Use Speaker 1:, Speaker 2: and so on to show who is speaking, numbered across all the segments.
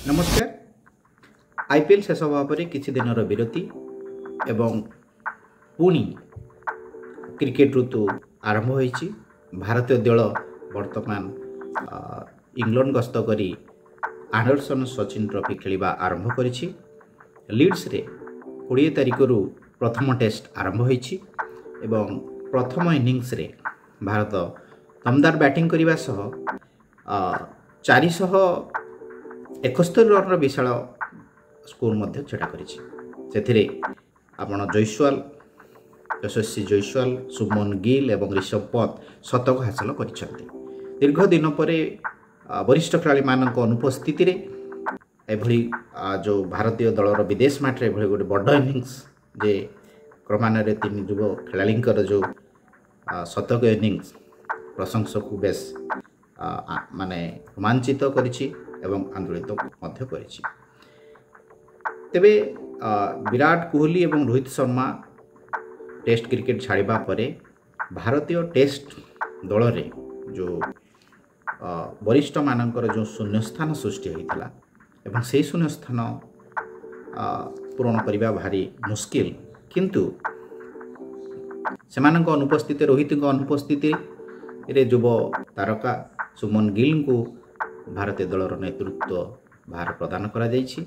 Speaker 1: नमस्कार। आईपीएल शेष होगा पर किछि दिनर विरति एवं पुणी क्रिकेट ऋतु आरंभ होइछि। भारतीय दल वर्तमान इंग्लैंड गस्त करी एंडरसन सचिन ट्रॉफी खेलिबा आरंभ करिछि। लीड्स रे 20 तारिख रु प्रथम टेस्ट आरंभ होइछि एवं प्रथम इनिंग्स रे भारत दमदार बैटिंग करने सह 471 रन विशाल स्कोर मध्य छेड़ा करिछि। सेथिरे आपण जयसवाल यशस्वी जयसवाल शुभमन गिल एवं ऋषभ पंत शतक हासिल करिछन्ति। दीर्घ दिन परे वरिष्ठ खेलाड़ी मानक अनुपस्थिति रे एभली जो भारतीय दलर विदेश माटे एभली गोटे बड़ इनिंग्स जे क्रमान्वये तीन युव खेलाड़ी जो शतक इनिंग्स प्रशंसक बेस माने रोमांचित करिछि एवं आंदोलित मध्य करिछि। तेबे विराट कोहली एवं रोहित शर्मा टेस्ट क्रिकेट छाड़िबा परे भारतीय टेस्ट दल रे जो वरिष्ठ मानकर जो शून्यस्थान सृष्टि होइतिला एवं से शून्यस्थान पूरण करबा भारी मुश्किल, किंतु सेमानक अनुपस्थिति रोहित अनुपस्थिति रे युव तारका शुभमन गिल को भारतीय दलर नेतृत्व भार प्रदान करा जाइछि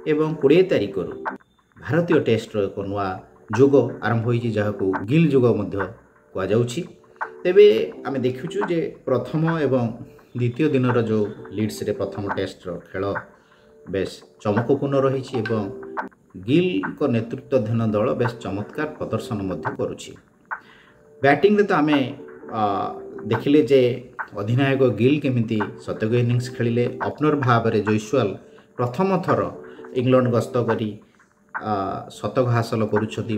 Speaker 1: एवं 20 तारिख रु भारतीय टेस्ट एक नुआ जुग आरंभ होइछि जहाको गिल जुग मध्य कहा जाउछि। तेबे आमे देखुछु जे प्रथम एवं द्वितीय दिनर जो लीड्स रे प्रथम टेस्ट खेल बेस चमकपूर्ण रही एवं गिल को नेतृत्वाधीन दल बेस चमत्कार प्रदर्शन मध्य करुछि। बैटिंग रे तो आमे देखिले जे अधिनायक गिल केमिति शतक इनिंग्स खेलिले। ओपनर भाव में जयसवाल प्रथम थर इंग्लैंड गस्त करी शतक हासिल करुछथि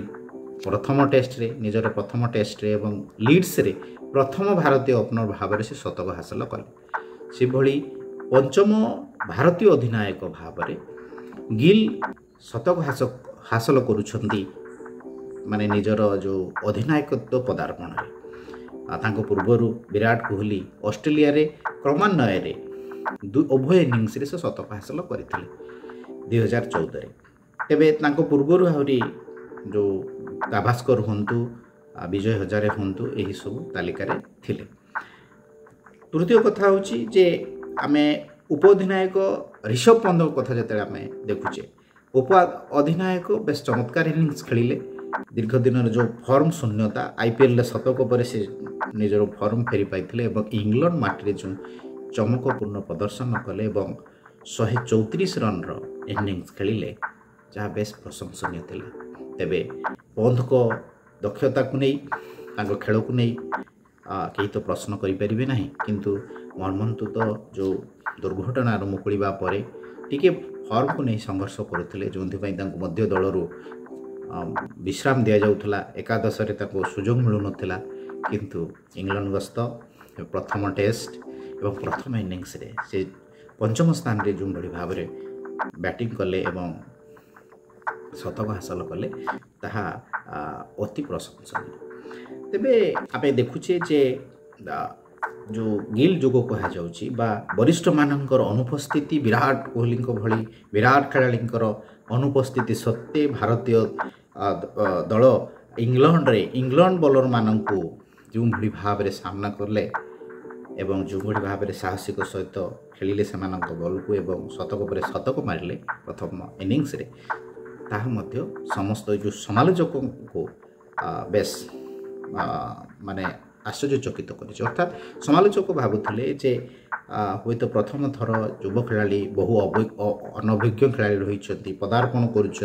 Speaker 1: प्रथम टेस्ट रे निजर प्रथम टेस्ट रे एवं लीड्स रे प्रथम भारतीय ओपनर भाव में से शतक हासिल कले। से भली पंचम भारतीय अधिनायक भाव में गिल शतक हासिल करुछथि माने निजर जो अधिनायकत्व पदार्पण रे। तांको पूर्वरु विराट कोहली ऑस्ट्रेलिया रे क्रमान्वय रे उभय इनिंग्स रे से शतक हासिल करथिले 2014 रे। तेबे तांको पूर्वरु आहुरी जो गाभास्कर हंतु विजय हजारे हंतु एही सब तालिका रे थिले। तृतीय कथा होची जे आमे उप अधिनायक ऋषभ पंत कथा जते आमे देखुचे, उप अधिनायक बेस चमत्कार इनिंग्स खेलिले। दीर्घ दिन जो फॉर्म शून्यता आईपीएल शतक पर से निजर फॉर्म फेरी पाइथिले एवं इंग्लैंड माटी जो चमकपूर्ण प्रदर्शन कले एवं 134 रन इनिंग्स खेलिले जहाँ बेस प्रशंसनीय थिला। तेबे पंत को दक्षता को नहीं तांको खेल को नहीं कहीं तो प्रश्न करि परिबे नहीं, किंतु मनमंतु तो जो दुर्घटना मुकुलिबा परे टिके फॉर्म को नहीं संघर्ष करुथिले जोंथि तांको मध्य दलरू विश्राम दि जाउथला। एकादश रे ताको सुजोग मिलु नथिला, किंतु इंग्लैंड गस्त प्रथम टेस्ट एवं प्रथम इनिंग्स रे से पंचम स्थान रे जो बड़ी भाव में बैटिंग कले एवं शतक हासिल कले ताहा अति प्रशंसनीय। तेबे आपे देखुचे जे जो गिल जुग कहा जाउची बा वरिष्ठ मानकर अनुपस्थिति विराट कोहली भली विराट खेलाड़ींकर अनुपस्थिति सत्ते भारतीय दल इंग्लैंड बॉलर मानंकु जो भली भाव में सामना करले एवं जो भली भाव में साहसिक सहित खेलिले सेमानक बॉल को एवं शतक पर शतक मारिले प्रथम इनिंग्स रे ताहा मध्य समस्त जो समालोचक को बेस माने आश्चर्यचकित कर। अर्थात समालोचक भावुले जे हुए तो प्रथम थर युव खेलाड़ी बहु अनभिज्ञ खेलाड़ी रही पदार्पण करुँच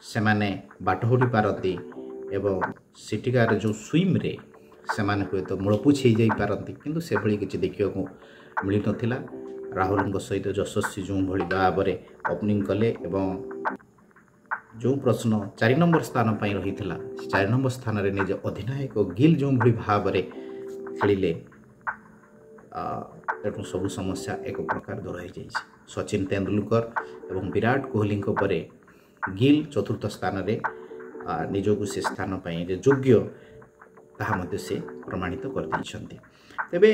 Speaker 1: सेमाने बाट हुडी पारती एवं सिटिकार जो स्विम रे सेमाने हुए तो मूलपुछ हो जाई पारती, किंतु से भली किछि देखियो को मिली नथिला। राहुल सहित यशस्वी जो भली भाव में ओपनिंग कले एवं जो प्रश्न 4 नंबर स्थान पर रही 4 नंबर स्थान रे निज अधिनायक गिल जो भली भाव में खेलिले तेणु सबु समस्या एक प्रकार दूर हो जाइए। सचिन तेंदुलकर एवं विराट कोहली परे गिल चतुर्थ स्थान रे निजकु से स्थान पाई योग्य ताहा मध्य से प्रमाणित कर दैछन्ति। तेबे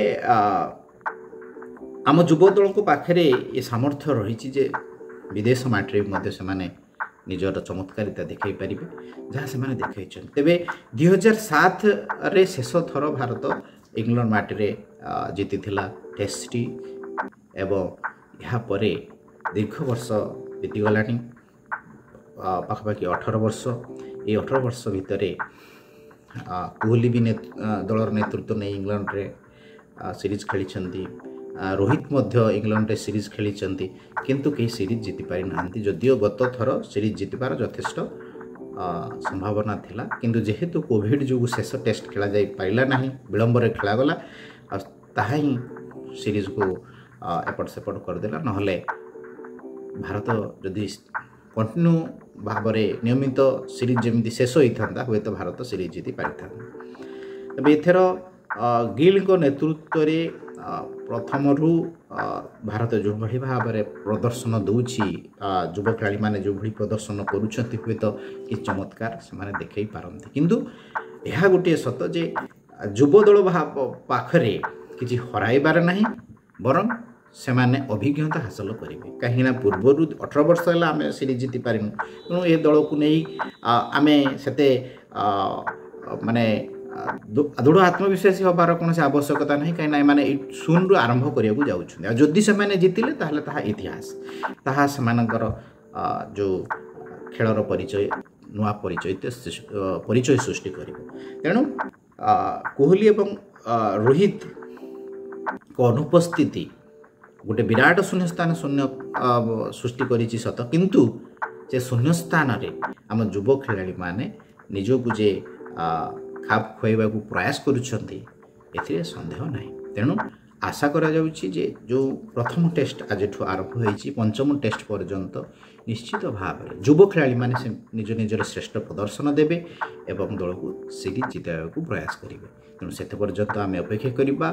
Speaker 1: आम युव दल को पाखे ये सामर्थ्य रही जे विदेश माटी से निजर चमत्कारिता देखई पारे जहाँ से देखई तेरे 2007 रे शेष थर भारत इंग्लैंड माटी जीति टेस्ट एवं यापर दीर्घ वर्ष बीतीगला पाखापाखि 18 वर्ष ये 18 वर्ष भितर कोहली भी दलर नेतृत्व नहीं इंग्लैंड रे सीरीज खेली रोहित मध्य इंग्लैंड रे सीरीज खेली किंतु कई सीरीज जीति पारि नांती जदियो गत थर सीरीज जीतबार यथेष्ट संभावना थिला किंतु जेहेतु कोविड जो शेष टेस्ट खेला जाई पाइला नहीं विलंब रे खेला गला ताहा ही सीरीज को एपट सेपट करदेला नहले भारत जदि कंटिन्यू भाव में नियमित सीरीज जमी शेष होता हुए तो भारत सीरीज जीति पारि था। तबे एथर गिल को नेतृत्व में प्रथम भारत जो भाई भाव में प्रदर्शन दूची युव खेलाड़ी मैंने जो भाई प्रदर्शन करुँच हुए तो कि चमत्कार से देखई पारती किंतु यह गोटे सत जे युव दल पाखरे किसी हराइबार नहीं बरं से माने अभिज्ञता हासिल करेंगे कहीं पूर्वर 18 वर्ष है आम सीरीज जीति पारिनु तेणु ये दल को नहीं आम से माने दृढ़ आत्मविश्वासी हबार कौन से आवश्यकता नहीं कहीं माने शून्य आरंभ करने जाऊँ जदि से जीतिले ताहले ताहा इतिहास ताहा सेमानकर जो खेलर परिचय नुआ परिचय सृष्टि कर तेणु कोहली एवं रोहित को अनुपस्थिति गोटे विराट शून्यस्थान शून्य सृष्टि करिछि सत किंतु से शून्यस्थान रे आम युव खेलाड़ी माने निजकु जे खाप खुआइबा को प्रयास करुछंती एथिरे संदेह नहीं तेणु आशा करा जाउछि जे जो प्रथम टेस्ट आज आरंभ होइछि पंचम टेस्ट पर्यंत निश्चित भाव में युव खेलाड़ी माने से निज निजर श्रेष्ठ प्रदर्शन देबे एवं दल को सीरीज जिताइबा को प्रयास करेंगे तेणु से पर्यंत आम अपेक्षा करबा।